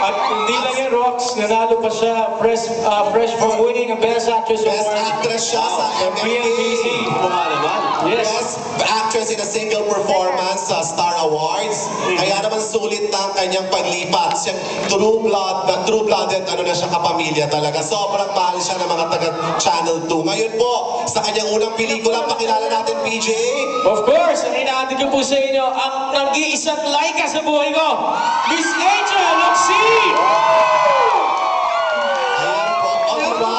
At hindi lang yan, Rox, nanalo pa siya fresh from winning a Best Actress Best Award. Actress siya sa PLBC. MMA. Yes. Best Actress in a Single Performance sa Star Awards. Kaya naman sulit na ang kanyang paglipat. Siya true-blooded, ano na siya, kapamilya talaga. Sobrang mahal siya ng mga taga Channel 2. Ngayon po, sa kanyang unang pelikula, pakilala natin, PJ. Of course, ang inaatid ko po sa inyo, ang nag-iisang laika sa buhay ko, Miss Angel Locsin! Ayan po. O, diba?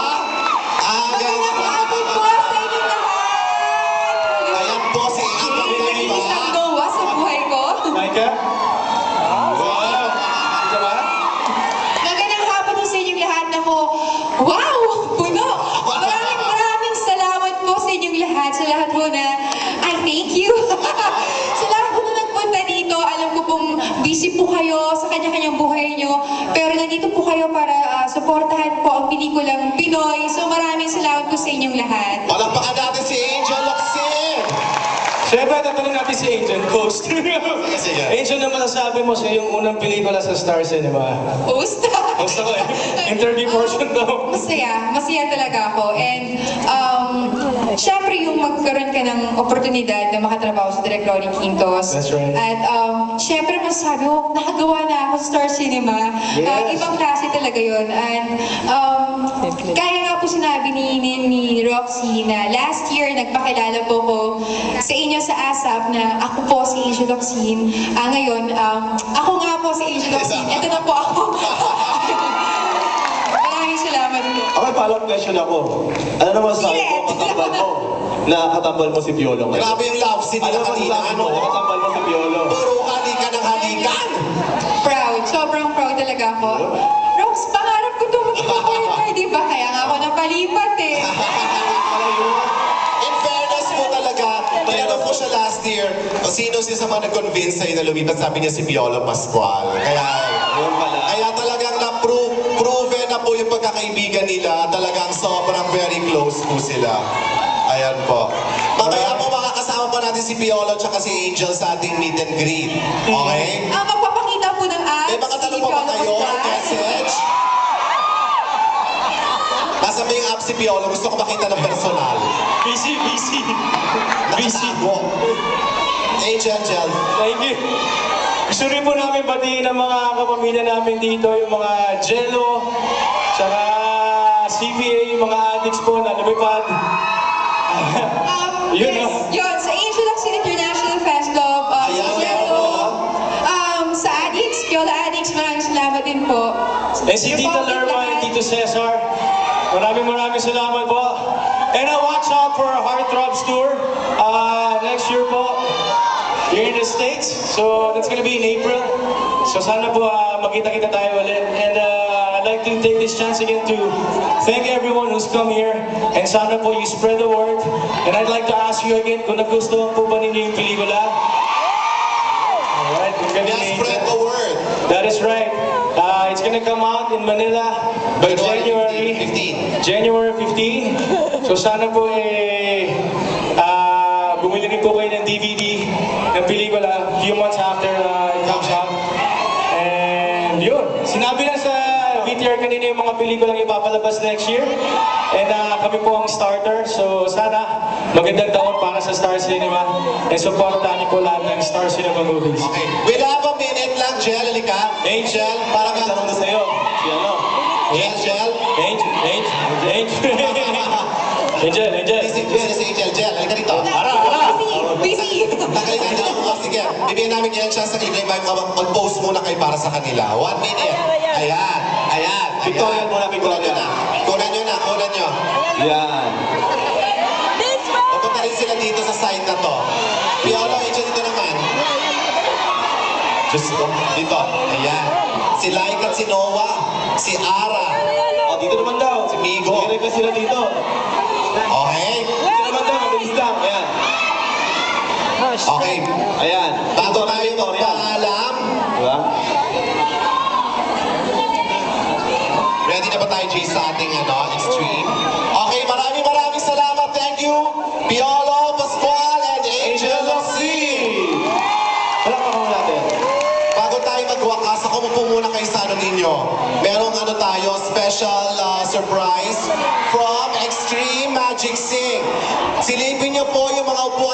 Ayan po si Angel, diba? Isang gawa sa buhay ko. Laika? Wow! Diba? Magandang hapon po sa inyong lahat. Ako, wow! Puno! Maraming salamat po sa inyong lahat. Sa lahat po na, I thank you. Sa lahat po na nagpunta dito, alam ko pong busy po kayo sa kanya-kanyang buhay nyo. Pero nandito po kayo para suportahan po ang pelikulang Pinoy. So maraming salamat po sa inyong lahat. Palakpakan natin si Angel Locsin. Siyempre, tatanungin natin si Angel, host. sige. Angel, na masasabi mo sa iyong unang pelikula sa Star Cinema? Host? Host ako eh. Interview portion daw. Masaya talaga ako. And, syempre yung magkaroon ka ng oportunidad na makatrabaho sa Direk Ronnie Quintos. That's right. At, syempre masasabi ko, nakagawa na ako sa Star Cinema. Yes. Ibang klase talaga yun. And, kaya nga po sinabi ni Roxy na last year nagpakilala po ko sa inyo sa ASAP na ako po si Angel Locsin. Ngayon, ako nga po si Angel Locsin. Ito na po ako. Maraming salamat po. Okay, follow-up question ako. Ano naman sabi mo, katambal mo? Na katambal mo si Piolo ngayon? Grabe yung love scene Ano nila naman kanina. sabi mo, katambal mo si Piolo? Puro halikan ng halikan. Proud. Sobrang proud talaga ako. Rox, pangarap ko ito maging partner, di ba? Kaya nga ako napalipat eh. In fairness po talaga, tinanong ko siya last year, o sino siya sa mga nag-convince sa'yo na lumipat, sabi niya si Piolo Pascual. Kaya talagang proven na po yung pagkakaibigan nila, talagang sobrang very close po sila. Ayan po. Mamaya po makakasama po natin si Piolo at si Angel sa ating meet and greet. Okay? Magpapakita po ng abs. May mga tanong pa ba kayo? Message? Nasa ba yung app si Piolo? Gusto ko makita ng personal. Busy. Nakatago. Angel. Thank you. Gusto rin po namin batiin ang mga kapamilya namin dito, yung mga Jello, tsaka CPA, yung mga addicts po na lumipad. Yun, sa Angel Locsin International Fans Club, Ayan, sa meron Jello, po. sa Addicts, Piola Addicts, maraming salamat din po. Eh si Tita Republic Lerma lahat. and Tito Cesar, maraming salamat po. And watch out for our Heartthrobs tour next year po here in the States. So that's gonna be in April. So sana po magkita-kita tayo ulit. And I'd like to take this chance again to thank everyone who's come here. And sana po you spread the word. And I'd like to ask you again kung nagustuhan po ba ninyo yung pelikula. Alright, kung galing Just spread the word. That is right. It's gonna come out in Manila by January 15. So sana po bumili rin po kayo ng DVD ng pelikula few months after it comes out. And yun, sinabi na sa VTR kanina yung mga pelikulang ipapalabas next year. And kami po ang starter. So sana magandang taon para sa Star Cinema. And supportahan niyo po lahat ng Star Cinema movies. Okay. We'll have a minute lang, Jel. Halika. Angel, para May tanong na sa'yo. Si ano? Angel. Angel. Si Angel. Jel, halika dito. Busy. Tagalin natin ako. Sige, bibigyan namin yan siya sa ibig. Mag-post muna kayo para sa kanila. 1 minute. Ayan. Pictorial muna, pictorial. Kunan nyo. Yan. Pupunta rin sila dito sa side na to. Piolo, Angel, dito naman. Just dito. Ayan. Si Laik at si Noah. Si Ara. O, dito naman daw. Si Migo. Direct na sila dito. Okay? Dito naman daw, mabilis lang. Ayan. Okay. Ayan. Bago tayo magpaalam, Diba? ready na ba tayo, Jay, sa ating extreme? Okay, maraming salamat. Thank you, Piolo Pascual and Angel Locsin. Palakpakan mo natin. Bago tayo magwakas, ako mo po muna kayo sa ninyo. nyo. Merong ano tayo, special surprise from Extreme Magic Sing. Silipin nyo po yung mga upuan